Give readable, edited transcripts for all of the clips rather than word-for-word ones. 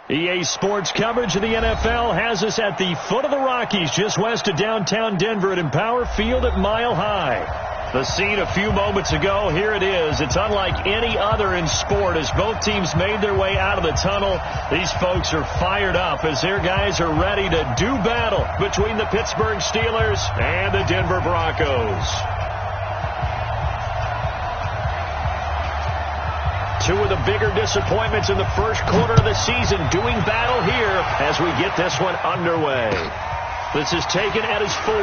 EA Sports coverage of the NFL has us at the foot of the Rockies, just west of downtown Denver at Empower Field at Mile High. The scene a few moments ago, here it is. It's unlike any other in sport as both teams made their way out of the tunnel. These folks are fired up as their guys are ready to do battle between the Pittsburgh Steelers and the Denver Broncos. Two of the bigger disappointments in the first quarter of the season doing battle here as we get this one underway. This is taken at his 4.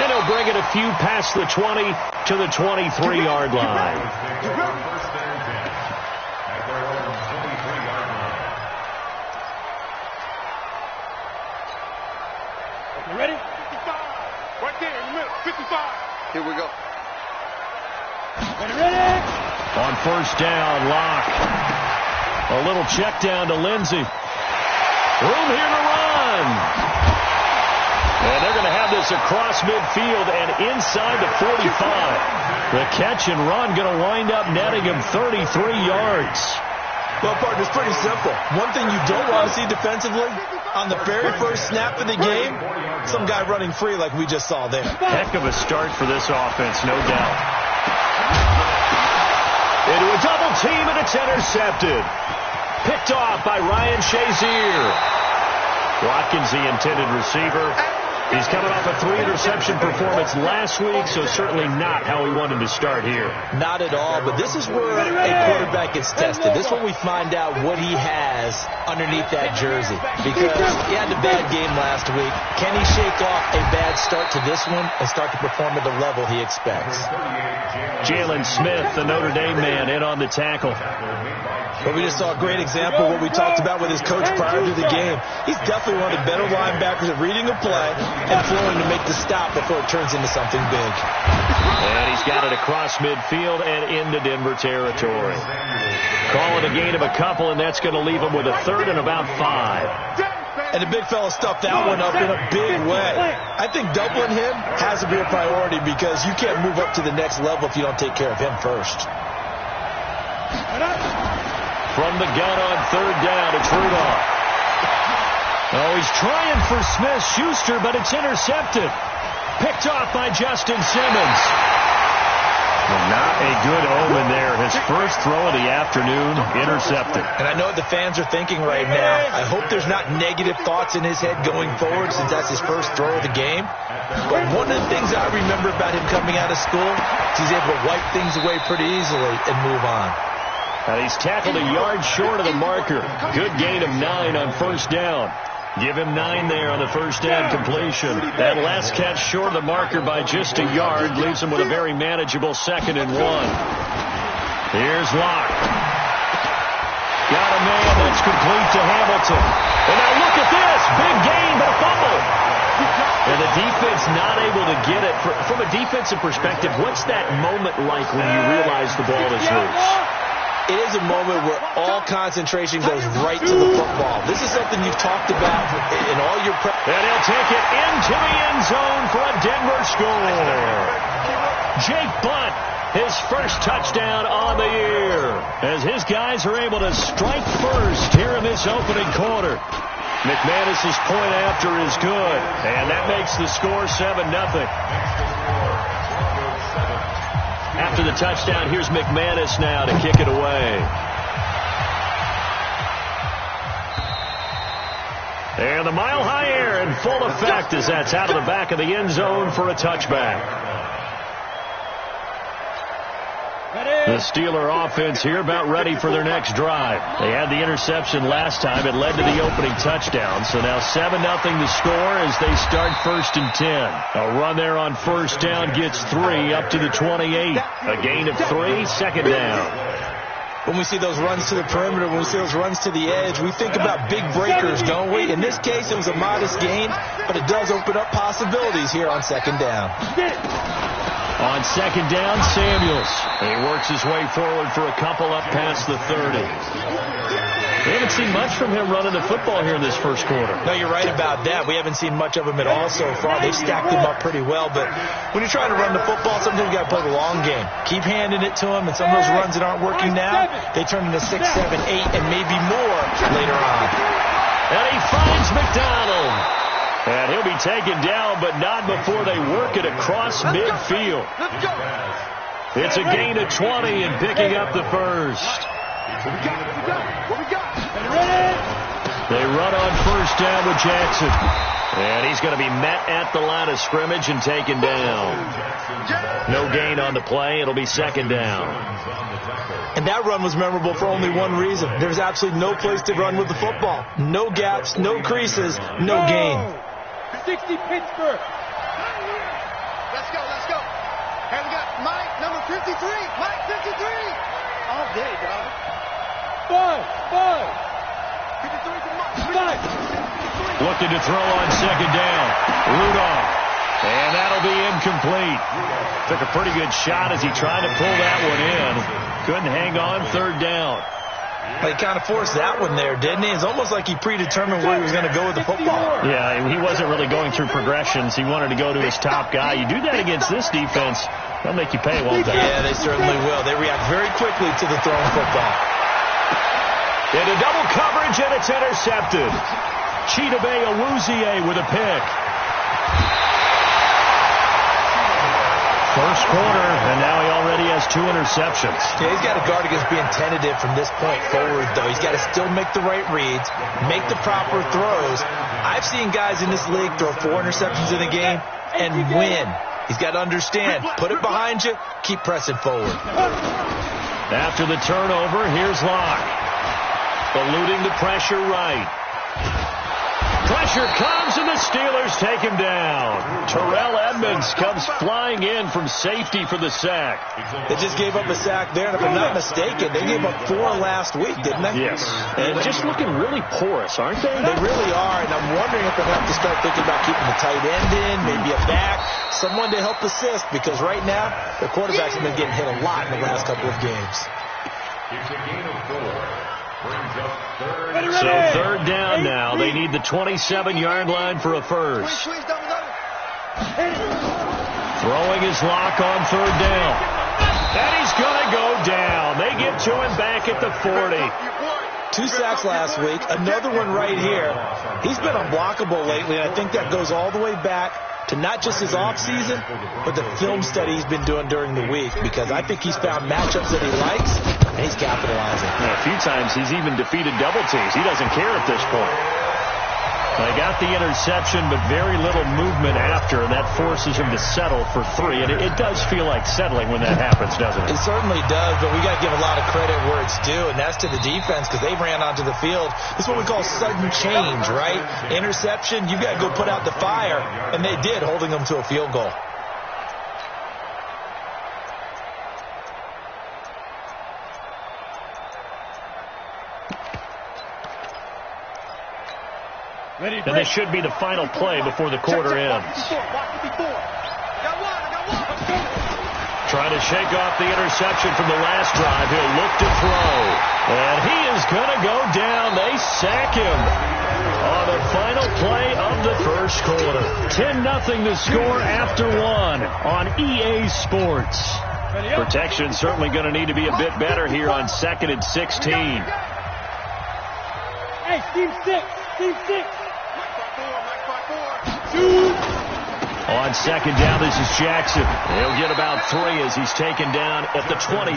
And he'll bring it a few past the 20 to the 23-yard line. You ready? 55. Right there in the middle. 55. Here we go. Ready? On first down, Locke. A little check down to Lindsey. Room here to run. And they're going to have this across midfield and inside the 45. The catch and run going to wind up netting him 33 yards. Well, partner, it's pretty simple. One thing you don't want to see defensively, on the very first snap of the game, some guy running free like we just saw there. Heck of a start for this offense, no doubt. Into a double team, and it's intercepted. Picked off by Ryan Shazier. Watkins, the intended receiver. He's coming off a 3-interception performance last week, so certainly not how he wanted to start here. Not at all, but this is where a quarterback gets tested. This is when we find out what he has underneath that jersey. Because he had a bad game last week. Can he shake off a bad start to this one and start to perform at the level he expects? Jalen Smith, the Notre Dame man, in on the tackle. But we just saw a great example of what we talked about with his coach prior to the game. He's definitely one of the better linebackers at reading a play and flowing to make the stop before it turns into something big. And he's got it across midfield and into Denver territory. Call it a gain of a couple, and that's going to leave him with a third and about 5. And the big fella stuffed that one up in a big way. I think doubling him has to be a priority because you can't move up to the next level if you don't take care of him first. From the gun on third down, it's Rudolph. Oh, he's trying for Smith-Schuster, but it's intercepted. Picked off by Justin Simmons. Well, not a good omen there. His first throw of the afternoon, intercepted. And I know what the fans are thinking right now. I hope there's not negative thoughts in his head going forward since that's his first throw of the game. But one of the things I remember about him coming out of school is he's able to wipe things away pretty easily and move on. And he's tackled a yard short of the marker. Good gain of 9 on first down. Give him 9 there on the first down completion. That last catch short of the marker by just a yard leaves him with a very manageable 2nd and 1. Here's Locke. Got a man that's complete to Hamilton. And now look at this. Big gain, but a fumble. And the defense not able to get it. From a defensive perspective, what's that moment like when you realize the ball is loose? It is a moment where all concentration goes right to the football. This is something you've talked about in all your prep. And he'll take it into the end zone for a Denver score. Jake Bunt, his first touchdown on the year, as his guys are able to strike first here in this opening quarter. McManus's point after is good, and that makes the score 7-0. After the touchdown, here's McManus now to kick it away. And the Mile High Air in full effect as that's out of the back of the end zone for a touchback. The Steeler offense here about ready for their next drive. They had the interception last time. It led to the opening touchdown. So now 7-0 the score as they start 1st and 10. A run there on first down gets 3 up to the 28. A gain of 3, 2nd down. When we see those runs to the perimeter, when we see those runs to the edge, we think about big breakers, don't we? In this case, it was a modest gain, but it does open up possibilities here on 2nd down. On 2nd down, Samuels. He works his way forward for a couple up past the 30. We haven't seen much from him running the football here in this first quarter. No, you're right about that. We haven't seen much of him at all so far. They've stacked him up pretty well, but when you're trying to run the football, sometimes you got to play the long game. Keep handing it to him, and some of those runs that aren't working now, they turn into 6, 7, 8, and maybe more later on. And he finds McDonald. And he'll be taken down, but not before they work it across midfield. It's a gain of 20 and picking up the first. They run on first down with Jackson. And he's going to be met at the line of scrimmage and taken down. No gain on the play. It'll be second down. And that run was memorable for only one reason. There's absolutely no place to run with the football. No gaps, no creases, no gain. 60 Pittsburgh. Let's go. And we got Mike, number 53. Mike, 53. All day, dog. 5. 53 to Mike. 5. Looking to throw on second down. Rudolph. And that'll be incomplete. Took a pretty good shot as he tried to pull that one in. Couldn't hang on third down. He kind of forced that one there, didn't he? It's almost like he predetermined where he was going to go with the football. Yeah, he wasn't really going through progressions. He wanted to go to his top guy. You do that against this defense, they'll make you pay, won't they? Yeah, they certainly will. They react very quickly to the thrown football. Into double coverage, and it's intercepted. Chidobe Awuzie with a pick. First quarter, and now he already has 2 interceptions. Yeah, he's got to guard against being tentative from this point forward, though. He's got to still make the right reads, make the proper throws. I've seen guys in this league throw 4 interceptions in a game and win. He's got to understand, put it behind you, keep pressing forward. After the turnover, here's Locke. Eluding the pressure right. Pressure comes, and the Steelers take him down. Terrell Edmonds comes flying in from safety for the sack. They just gave up a sack there, and if I'm not mistaken, they gave up 4 last week, didn't they? Yes. And just looking really porous, aren't they? They really are, and I'm wondering if they're going to have to start thinking about keeping the tight end in, maybe a back, someone to help assist, because right now, the quarterbacks have been getting hit a lot in the last couple of games. It's a gain of 4. So third down now. They need the 27-yard line for a first. Throwing his Lock on third down. And he's going to go down. They get to him back at the 40. 2 sacks last week. Another one right here. He's been unblockable lately, and I think that goes all the way back to not just his offseason, but the film study he's been doing during the week, because I think he's found matchups that he likes, and he's capitalizing. A few times he's even defeated double teams. He doesn't care at this point. They got the interception, but very little movement after, and that forces him to settle for 3. And it does feel like settling when that happens, doesn't it? It certainly does, but we got to give a lot of credit where it's due, and that's to the defense, because they ran onto the field. This is what we call sudden change, right? Interception, you've got to go put out the fire, and they did, holding them to a field goal. And this should be the final play before the quarter ends. Trying to shake off the interception from the last drive. He'll look to throw. And he is going to go down. They sack him on the final play of the first quarter. 10-0 the score after 1 on EA Sports. Protection certainly going to need to be a bit better here on 2nd and 16. Hey, Team 6. Team 6. On second down, this is Jackson. He'll get about 3 as he's taken down at the 23.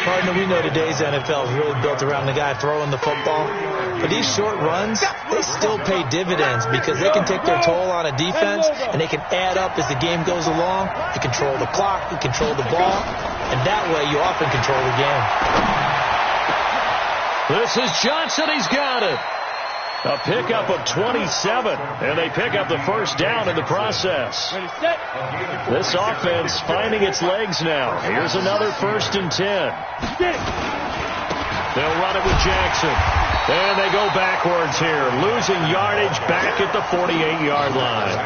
Partner, we know today's NFL is really built around the guy throwing the football. But these short runs, they still pay dividends because they can take their toll on a defense, and they can add up as the game goes along. You control the clock, you control the ball, and that way you often control the game. This is Johnson. He's got it. A pickup of 27, and they pick up the first down in the process. This offense finding its legs now. Here's another 1st and 10. They'll run it with Jackson. And they go backwards here, losing yardage back at the 48-yard line.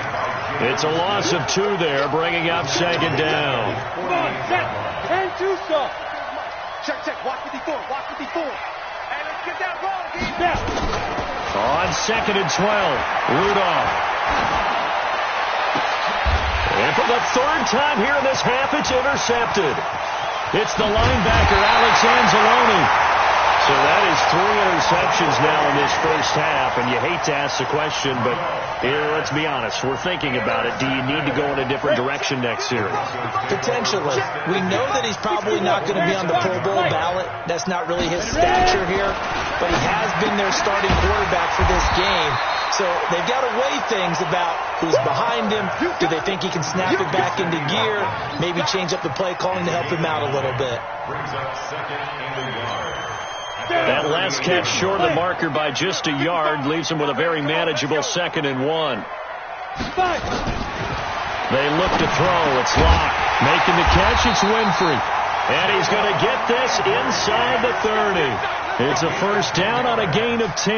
It's a loss of 2 there, bringing up second down. Come on, set. 10-2 stop. Check, watch 54, watch 54. On 2nd and 12, Rudolph. And for the third time here in this half, it's intercepted. It's the linebacker, Alex Anzalone. So that is 3 interceptions now in this first half, and you hate to ask the question, but let's be honest. We're thinking about it. Do you need to go in a different direction next series? Potentially. We know that he's probably not going to be on the Pro Bowl ballot. That's not really his stature here, but he has been their starting quarterback for this game. So they've got to weigh things about who's behind him. Do they think he can snap it back into gear? Maybe change up the play calling to help him out a little bit. That last catch short of the marker by just a yard leaves him with a very manageable 2nd and 1. They look to throw. It's Locke. Making the catch, it's Winfrey. And he's going to get this inside the 30. It's a first down on a gain of 10.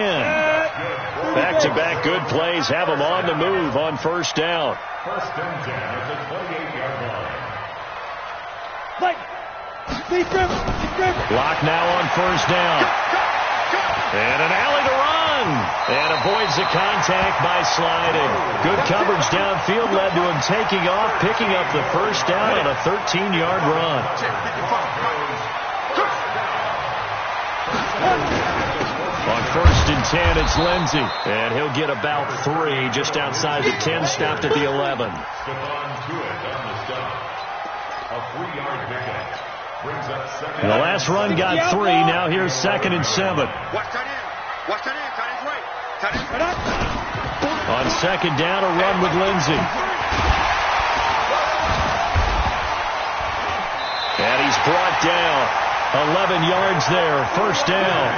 Back-to-back good plays have him on the move on first down. First and 10 at the 28-yard line. Locke now on first down. And an alley to run. And avoids the contact by sliding. Good coverage downfield led to him taking off, picking up the first down on a 13-yard run. On first and 10, it's Lindsey. And he'll get about 3 just outside the 10, stopped at the 11. A 3-yard pickup. The last run got 3. Now here's 2nd and 7. On 2nd down, a run with Lindsey. And he's brought down. 11 yards there. First down.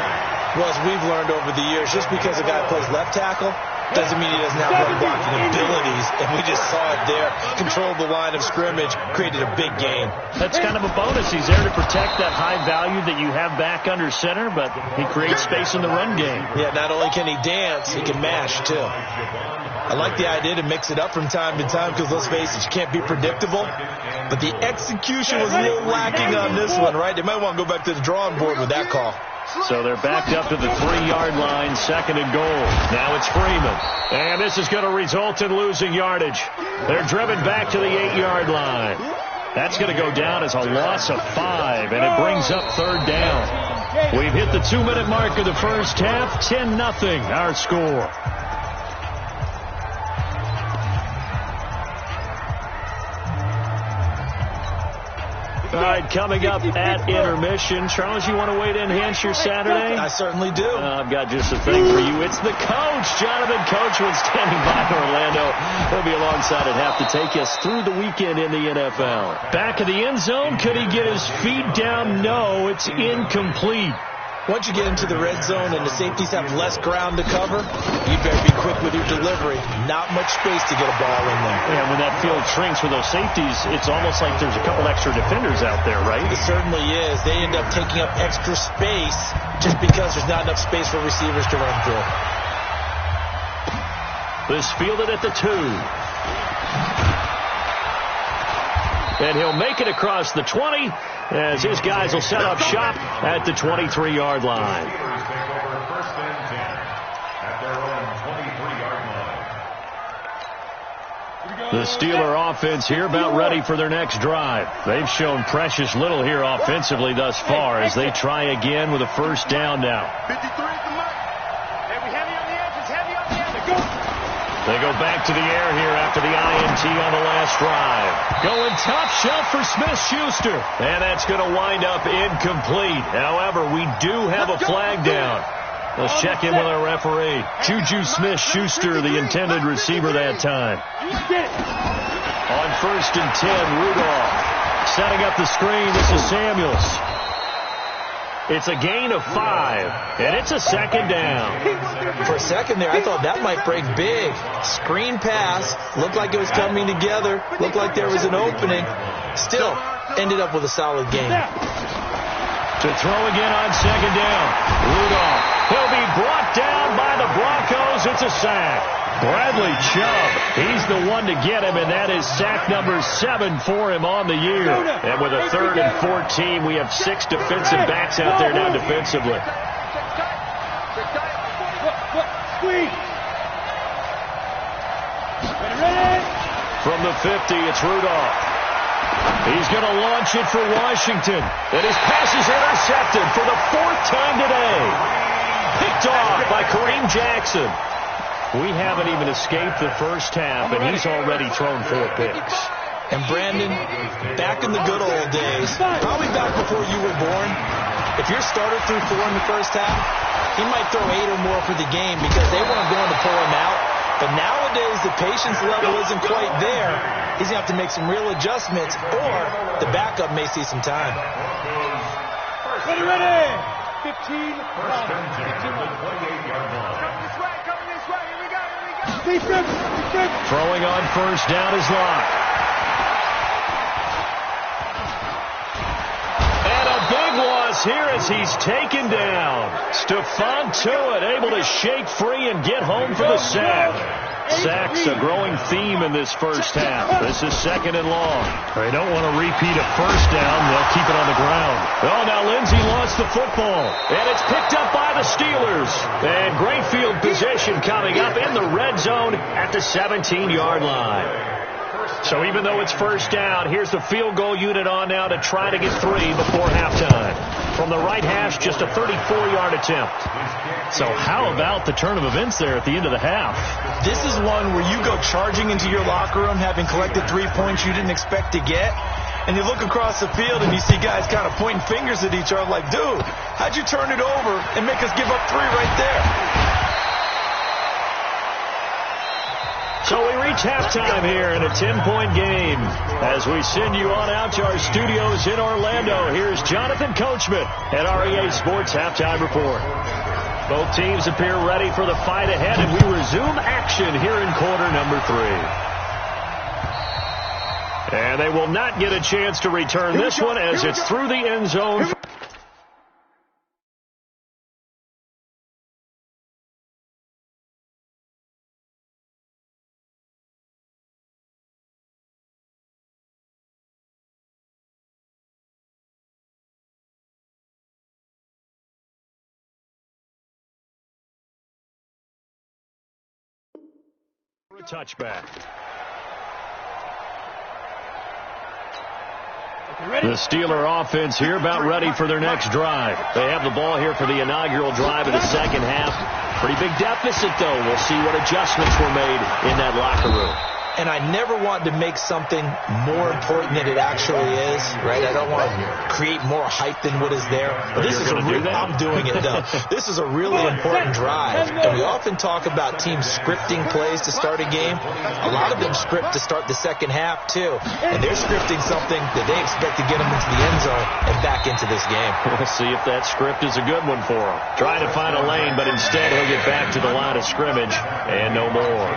Well, as we've learned over the years, just because a guy plays left tackle doesn't mean he doesn't have run blocking abilities. And we just saw it there. Controlled the line of scrimmage, created a big gain. That's kind of a bonus. He's there to protect that high value that you have back under center, but he creates space in the run game. Yeah, not only can he dance, he can mash, too. I like the idea to mix it up from time to time because, let's face it, you can't be predictable. But the execution was a little lacking on this one, right? They might want to go back to the drawing board with that call. So they're backed up to the 3-yard line, 2nd and goal. Now it's Freeman. And this is going to result in losing yardage. They're driven back to the 8-yard line. That's going to go down as a loss of 5, and it brings up 3rd down. We've hit the 2-minute mark of the first half. 10-0 our score. All right, coming up at intermission. Charles, you want to wait and enhance your Saturday? I certainly do. I've got just a thing for you. It's the coach, Jonathan Coachman, standing by in Orlando. He'll be alongside at half to take us through the weekend in the NFL. Back of the end zone, could he get his feet down? No, it's incomplete. Once you get into the red zone and the safeties have less ground to cover, you better be quick with your delivery. Not much space to get a ball in there. Yeah, when that field shrinks with those safeties, it's almost like there's a couple extra defenders out there, right? It certainly is. They end up taking up extra space just because there's not enough space for receivers to run through. This fielded at the 2. And he'll make it across the 20 as his guys will set up shop at the 23-yard line. The Steeler offense here about ready for their next drive. They've shown precious little here offensively thus far as they try again with a first down now. They go back to the air here after the INT on the last drive. Going top shelf for Smith-Schuster. And that's going to wind up incomplete. However, we do have a flag down. Let's check in with our referee. Juju Smith-Schuster, the intended receiver that time. On first and 10, Rudolph. Setting up the screen, this is Samuels. It's a gain of 5, and it's a second down. For a second there, I thought that might break big. Screen pass, looked like it was coming together, looked like there was an opening. Still, ended up with a solid game. To throw again on second down, Rudolph. He'll be brought down by the Broncos. It's a sack. Bradley Chubb, he's the one to get him, and that is sack number 7 for him on the year. And with a 3rd and 14, we have 6 defensive backs out there now defensively. From the 50, it's Rudolph. He's going to launch it for Washington. And his pass is intercepted for the 4th time today. Picked off by Kareem Jackson. We haven't even escaped the first half, and he's already thrown 4 picks. And Brandon, back in the good old days, probably back before you were born, if your starter threw 4 in the first half, he might throw 8 or more for the game because they weren't going to pull him out. But nowadays, the patience level isn't quite there. He's going to have to make some real adjustments, or the backup may see some time. Ready. 15. Throwing on first down is Locke. And a big loss here as he's taken down. Stephon Tuitt able to shake free and get home for the sack. Sacks a growing theme in this first half. This is 2nd and long. They don't want to repeat a first down. They'll keep it on the ground. Oh, now Lindsey lost the football. And it's picked up by the Steelers. And great field position coming up in the red zone at the 17-yard line. So even though it's first down, here's the field goal unit on now to try to get 3 before halftime. From the right hash, just a 34-yard attempt. So how about the turn of events there at the end of the half? This is one where you go charging into your locker room having collected 3 points you didn't expect to get, and you look across the field and you see guys kind of pointing fingers at each other like, dude, how'd you turn it over and make us give up 3 right there? So we reach halftime here in a 10-point game. As we send you on out to our studios in Orlando, here's Jonathan Coachman at REA Sports Halftime Report. Both teams appear ready for the fight ahead, and we resume action here in quarter number 3. And they will not get a chance to return this one as it's through the end zone. A touchback. The Steeler offense here about ready for their next drive. They have the ball here for the inaugural drive of the second half. Pretty big deficit, though. We'll see what adjustments were made in that locker room. And I never want to make something more important than it actually is, right? I don't want to create more hype than what is there. But this is I'm doing it, though. This is a really important drive. And we often talk about teams scripting plays to start a game. A lot of them script to start the second half, too. And they're scripting something that they expect to get them into the end zone and back into this game. We'll see if that script is a good one for them. Trying to find a lane, but instead he'll get back to the line of scrimmage and no more.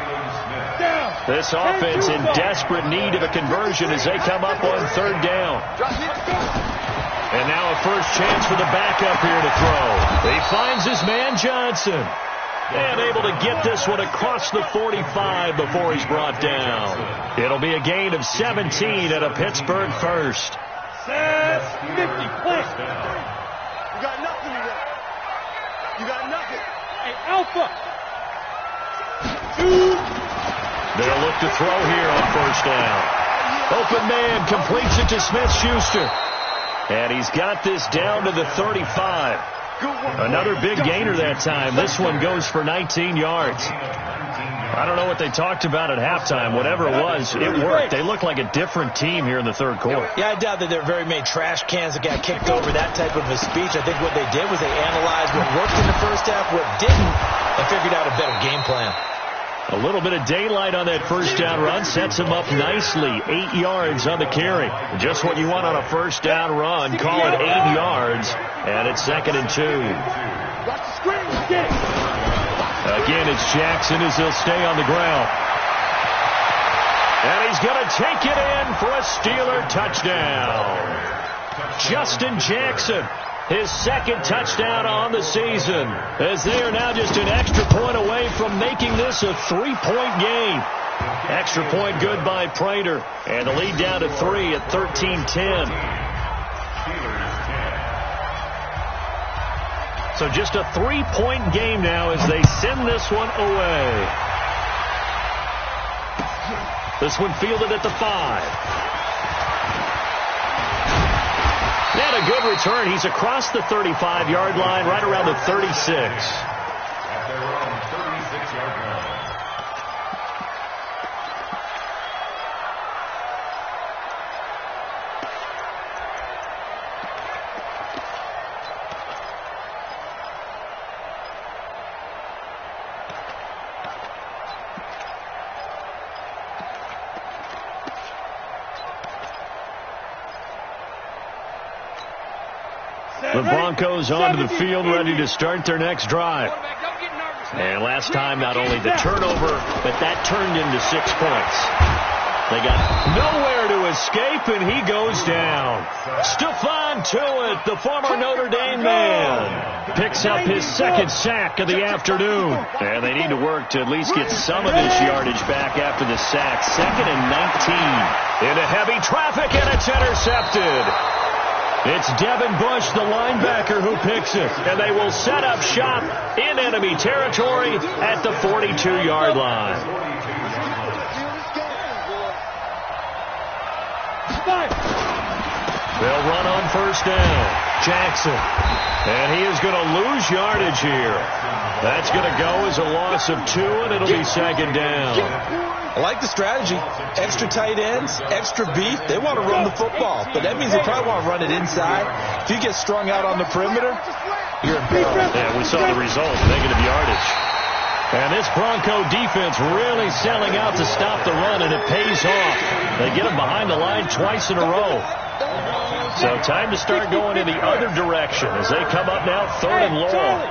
This offense in desperate need of a conversion as they come up on 3rd down. And now a first chance for the backup here to throw. He finds his man Johnson. And able to get this one across the 45 before he's brought down. It'll be a gain of 17 at a Pittsburgh first. 50, please. You got nothing today. You got nothing. Hey, Alpha. 2. They'll look to throw here on first down. Open man completes it to Smith-Schuster. And he's got this down to the 35. Another big gainer that time. This one goes for 19 yards. I don't know what they talked about at halftime. Whatever it was, it worked. They look like a different team here in the 3rd quarter. Yeah, I doubt that there are very many trash cans that got kicked over, that type of a speech. I think what they did was they analyzed what worked in the first half, what didn't, and figured out a better game plan. A little bit of daylight on that first down run sets him up nicely. 8 yards on the carry. Just what you want on a first down run. Call it 8 yards. And it's 2nd and 2. Again, it's Jackson as he'll stay on the ground. And he's going to take it in for a Steeler touchdown. Justin Jackson. His 2nd touchdown on the season, as they are now just an extra point away from making this a 3-point game. Extra point good by Prater, and the lead down to 3 at 13-10. So just a 3-point game now as they send this one away. This one fielded at the 5. And a good return. He's across the 35-yard line, right around the 36. The Broncos onto the field, ready to start their next drive. And last time, not only the turnover, but that turned into 6 points. They got nowhere to escape, and he goes down. Stephon Tuitt, the former Notre Dame man, picks up his second sack of the afternoon. And they need to work to at least get some of this yardage back after the sack. 2nd and 19. Into heavy traffic, and it's intercepted. It's Devin Bush, the linebacker, who picks it. And they will set up shop in enemy territory at the 42-yard line. They'll run on first down. Jackson. And he is going to lose yardage here. That's going to go as a loss of 2, and it'll be 2nd down. I like the strategy. Extra tight ends, extra beef. They want to run the football, but that means they probably want to run it inside. If you get strung out on the perimeter, you're in peril. Yeah, we saw the result, negative yardage. And this Bronco defense really selling out to stop the run, and it pays off. They get them behind the line twice in a row. So time to start going in the other direction as they come up now 3rd and long.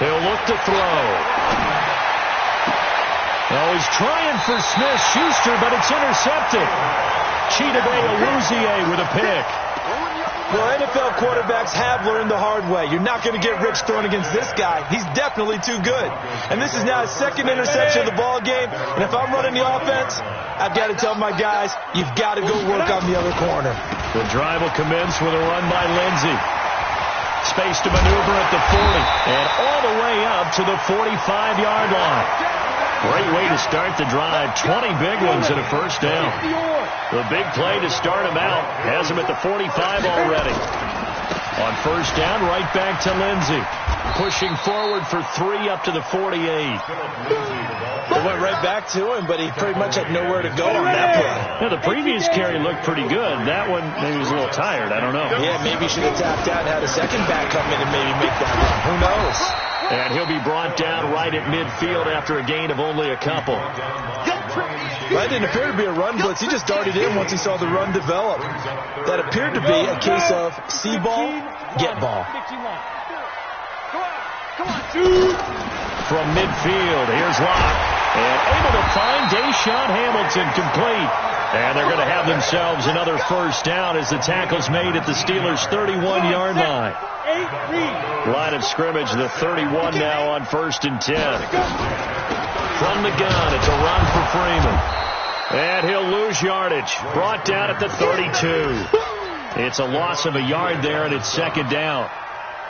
He'll look to throw. Oh, he's trying for Smith-Schuster, but it's intercepted. Chidobe Awuzie with a pick. Well, NFL quarterbacks have learned the hard way. You're not going to get rich throwing against this guy. He's definitely too good. And this is now his 2nd interception of the ball game. And if I'm running the offense, I've got to tell my guys, you've got to go work on the other corner. The drive will commence with a run by Lindsey. Space to maneuver at the 40 and all the way up to the 45-yard line. Great way to start the drive. 20 big ones and a first down. The big play to start him out has him at the 45 already. On first down, right back to Lindsey. Pushing forward for 3 up to the 48. They went right back to him, but he pretty much had nowhere to go on that play. Yeah, the previous carry looked pretty good. That one, maybe he was a little tired. I don't know. Yeah, maybe he should have tapped out and had a second back come in and maybe make that run. Who knows? And he'll be brought down right at midfield after a gain of only a couple. That didn't appear to be a run blitz. He just darted in once he saw the run develop. That appeared to be a case of see ball, get ball. From midfield, here's Locke. And able to find Deshaun Hamilton complete. And they're going to have themselves another first down as the tackle's made at the Steelers' 31-yard line. Line of scrimmage, the 31 now on 1st and 10. From the gun, it's a run for Freeman. And he'll lose yardage. Brought down at the 32. It's a loss of a yard there, and it's 2nd down.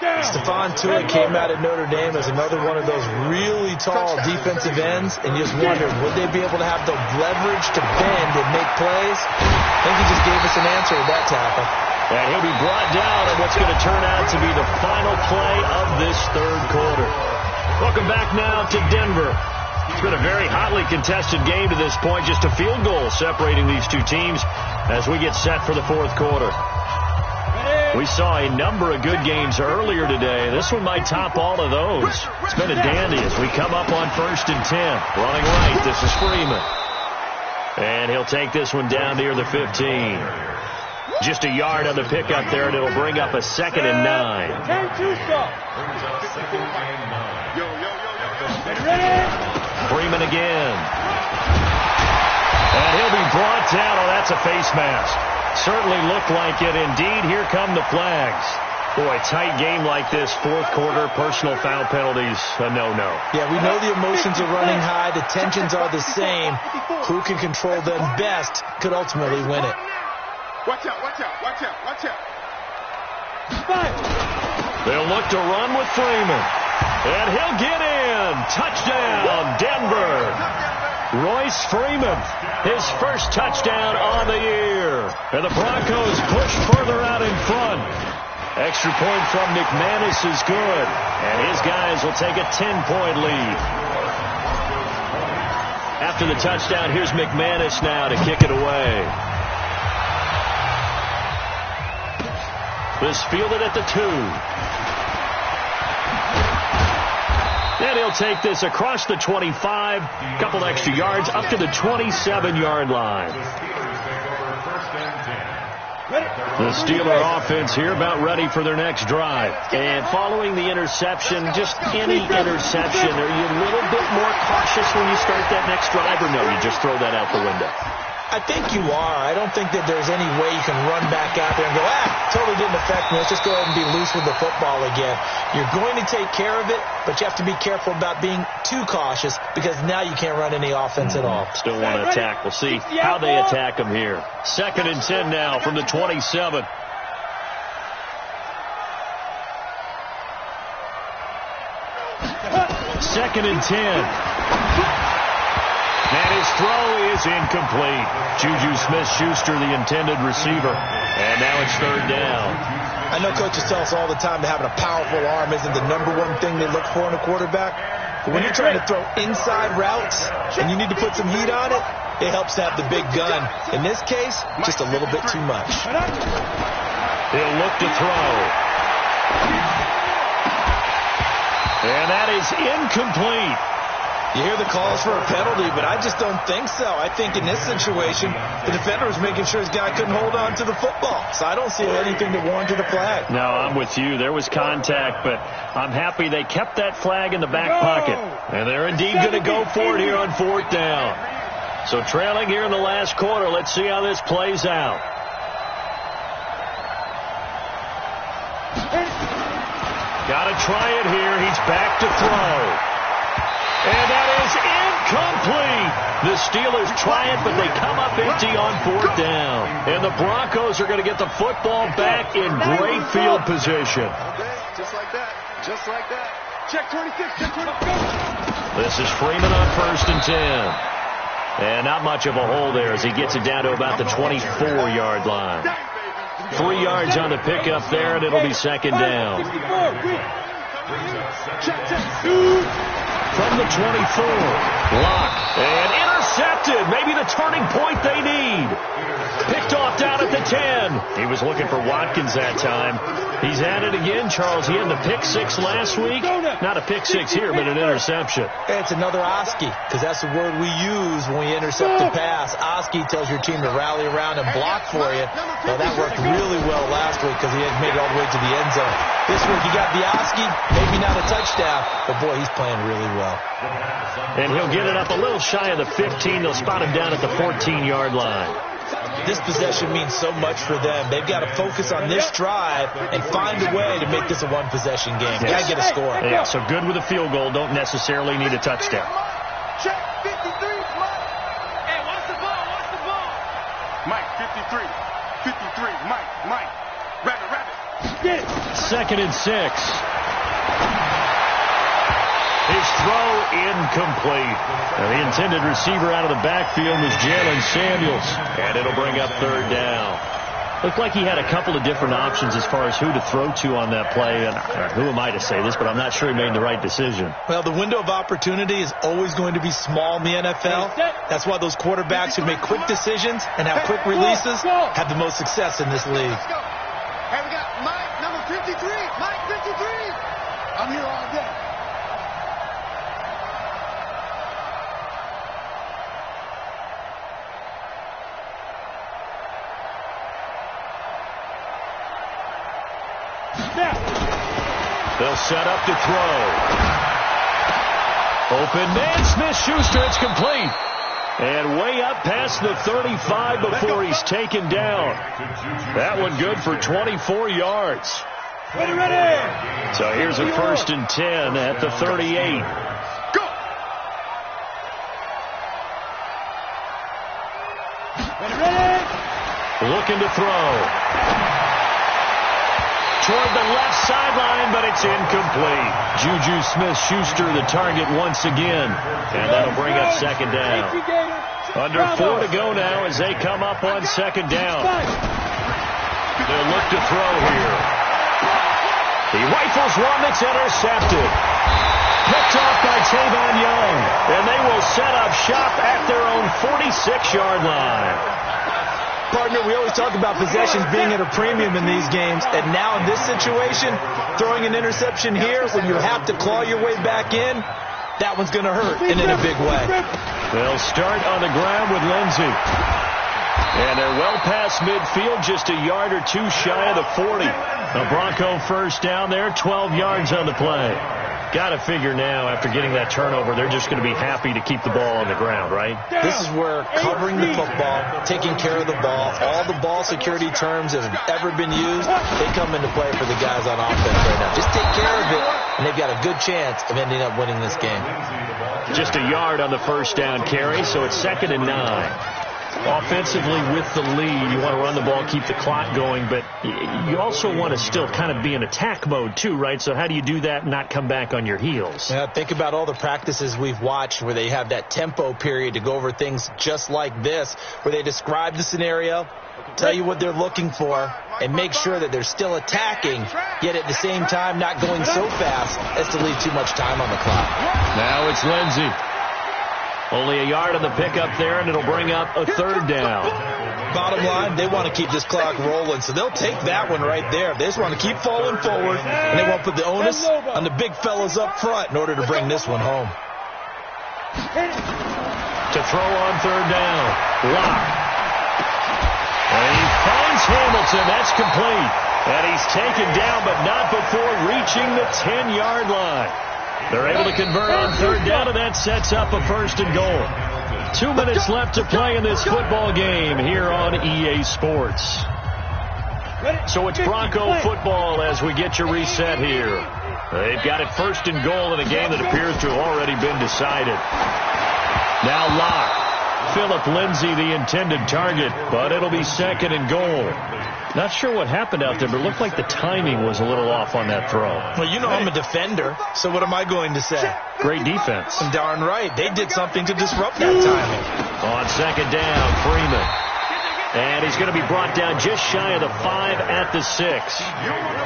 Stephon Tuitt came out of Notre Dame as another one of those really tall defensive ends, and you just wondered, would they be able to have the leverage to bend and make plays? I think he just gave us an answer with that tackle. And he'll be brought down on what's going to turn out to be the final play of this 3rd quarter. Welcome back now to Denver. It's been a very hotly contested game to this point, just a field goal separating these two teams as we get set for the 4th quarter. We saw a number of good games earlier today. This one might top all of those. It's been a dandy as we come up on 1st and 10. Running right, this is Freeman. And he'll take this one down near the 15. Just a yard on the pickup there, and it'll bring up a 2nd and 9. Freeman again. And he'll be brought down. Oh, that's a face mask. Certainly looked like it. Indeed, here come the flags. Boy, tight game like this, fourth quarter, personal foul penalties, a no-no. Yeah, we know the emotions are running high. The tensions are the same. Who can control them best could ultimately win it. Watch out, watch out, watch out, watch out. They'll look to run with Freeman. And he'll get in. Touchdown, Denver. Royce Freeman, his first touchdown on the year. And the Broncos push further out in front. Extra point from McManus is good. And his guys will take a 10-point lead. After the touchdown, here's McManus now to kick it away. This fielded at the 2. And he'll take this across the 25. Couple extra yards up to the 27-yard line. The Steeler offense here about ready for their next drive. And following the interception, just any interception, are you a little bit more cautious when you start that next drive, or no, you just throw that out the window? I think you are. I don't think that there's any way you can run back out there and go, totally didn't affect me. Let's just go ahead and be loose with the football again. You're going to take care of it, but you have to be careful about being too cautious because now you can't run any offense at all. Still want to attack. We'll see how they attack them here. 2nd and 10 now from the 27. Second and 10. And his throw is incomplete. Juju Smith-Schuster, the intended receiver. And now it's 3rd down. I know coaches tell us all the time that having a powerful arm isn't the number one thing they look for in a quarterback. But when you're trying to throw inside routes and you need to put some heat on it, it helps to have the big gun. In this case, just a little bit too much. He'll look to throw. And that is incomplete. You hear the calls for a penalty, but I just don't think so. I think in this situation, the defender was making sure his guy couldn't hold on to the football. So I don't see anything that warranted a flag. No, I'm with you. There was contact, but I'm happy they kept that flag in the back pocket. And they're indeed going to go for it here on 4th down. So trailing here in the last quarter, let's see how this plays out. Got to try it here. He's back to throw. And that is incomplete. The Steelers try it, but they come up empty on 4th down. And the Broncos are going to get the football back in great field position. Okay, just like that. Just like that. Check 26. Check 26. This is Freeman on 1st and 10. And not much of a hole there as he gets it down to about the 24-yard line. 3 yards on the pickup there, and it'll be 2nd down. From the 24, Locke, and intercepted. Maybe the turning point they need. Picked off down at the 10. He was looking for Watkins that time. He's at it again, Charles. He had the pick 6 last week. Not a pick 6 here, but an interception. It's another Oski, because that's the word we use when we intercept the pass. Oski tells your team to rally around and block for you. Well, that worked really well last week because he had made it all the way to the end zone. This week he got the Oski, maybe not a touchdown, but boy, he's playing really well. And he'll get it up a little shy of the 15. They'll spot him down at the 14-yard line. This possession means so much for them. They've got to focus on this drive and find a way to make this a one-possession game. Yes. Got to get a score. Yeah, so good with a field goal. Don't necessarily need a touchdown. Check 53, Mike. Hey, watch the ball. Watch the ball. Mike, 53. 53. Mike. Rabbit. 2nd and 6. His throw incomplete. And the intended receiver out of the backfield was Jalen Samuels. And it'll bring up 3rd down. Looked like he had a couple of different options as far as who to throw to on that play. And who am I to say this, but I'm not sure he made the right decision. Well, the window of opportunity is always going to be small in the NFL. That's why those quarterbacks who make quick decisions and have quick releases have the most success in this league. Hey, we got Mike, number 53. Mike, 53. I'm here all day. They'll set up to throw. Open man, Smith-Schuster, it's complete. And way up past the 35 before he's taken down. That one good for 24 yards. So here's a 1st and 10 at the 38. Go! Looking to throw. Toward the left sideline, but it's incomplete. Juju Smith-Schuster the target once again. And that'll bring up 2nd down. Under 4 to go now as they come up on 2nd down. They'll look to throw here. He rifles one that's intercepted. Picked off by Tavon Young. And they will set up shop at their own 46-yard line. Partner, we always talk about possessions being at a premium in these games, and now in this situation, throwing an interception here when you have to claw your way back in, that one's going to hurt, and in a big way. They'll start on the ground with Lindsey. And they're well past midfield, just a yard or two shy of the 40. A Bronco 1st down there, 12 yards on the play. Got to figure now, after getting that turnover, they're just going to be happy to keep the ball on the ground, right? This is where covering the football, taking care of the ball, all the ball security terms that have ever been used, they come into play for the guys on offense right now. Just take care of it, and they've got a good chance of ending up winning this game. Just a yard on the 1st down carry, so it's 2nd and 9. Offensively with the lead, you want to run the ball, keep the clock going, but you also want to still kind of be in attack mode too, right? So how do you do that and not come back on your heels? Yeah, think about all the practices we've watched where they have that tempo period to go over things just like this, where they describe the scenario, tell you what they're looking for, and make sure that they're still attacking, yet at the same time not going so fast as to leave too much time on the clock. Now it's Lindsey. Only a yard on the pickup there, and it'll bring up a 3rd down. Bottom line, they want to keep this clock rolling, so they'll take that one right there. They just want to keep falling forward, and they won't put the onus on the big fellas up front in order to bring this one home. To throw on 3rd down. Lock. And he finds Hamilton. That's complete. And he's taken down, but not before reaching the 10-yard line. They're able to convert on 3rd down, and that sets up a 1st and goal. 2 minutes left to play in this football game here on EA Sports. So it's Bronco football as we get your reset here. They've got it 1st and goal in a game that appears to have already been decided. Now Locke. Philip Lindsay the intended target, but it'll be 2nd and goal. Not sure what happened out there, but it looked like the timing was a little off on that throw. Well, you know I'm a defender, so what am I going to say? Great defense. Darn right. They did something to disrupt that timing. On 2nd down, Freeman. And he's going to be brought down just shy of the 5 at the 6.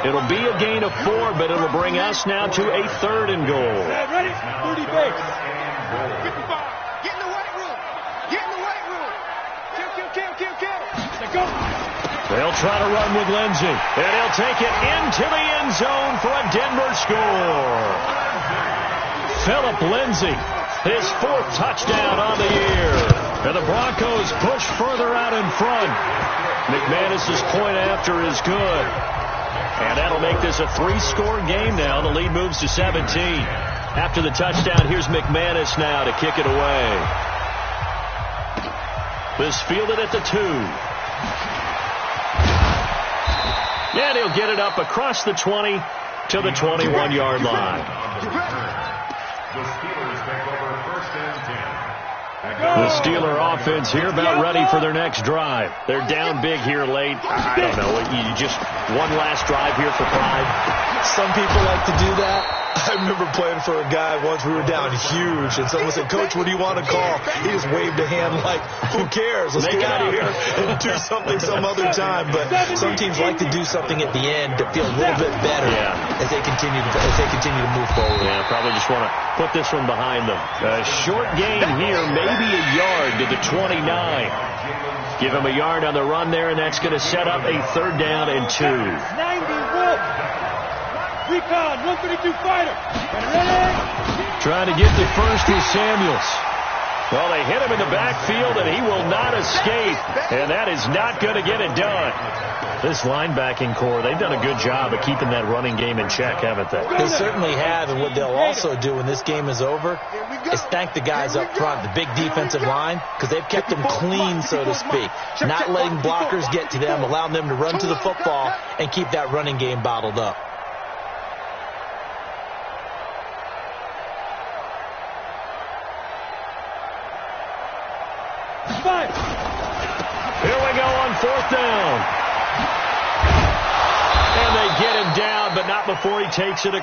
It'll be a gain of 4, but it'll bring us now to a 3rd and goal. Ready? 30 base. 55. Get in the weight room. Get in the weight room. Kill. Let's go. They'll try to run with Lindsey, and he'll take it into the end zone for a Denver score. Philip Lindsay, his 4th touchdown on the year. And the Broncos push further out in front. McManus's point after is good. And that'll make this a 3-score game now. The lead moves to 17. After the touchdown, here's McManus now to kick it away. This fielded at the 2. And he'll get it up across the 20 to the 21-yard line. The Steeler offense here about ready for their next drive. They're down big here late. I don't know. You just one last drive here for pride. Some people like to do that. I remember playing for a guy once. We were down huge, and someone said, "Coach, what do you want to call?" He just waved a hand like, "Who cares? Let's get out of here and do something some other time." But some teams like to do something at the end to feel a little bit better as they continue to move forward. Yeah, probably just want to put this one behind them. A short gain here, maybe a yard to the 29. Give him a yard on the run there, and that's going to set up a 3rd down and 2. 90. Recon, 132 fighter. Ready? Trying to get the first with Samuels. Well, they hit him in the backfield, and he will not escape. And that is not going to get it done. This linebacking core, they've done a good job of keeping that running game in check, haven't they? They certainly have, and what they'll also do when this game is over is thank the guys up front, the big defensive line, because they've kept them clean, so to speak, not letting blockers get to them, allowing them to run to the football and keep that running game bottled up. Here we go on 4th down. And they get him down, but not before he takes it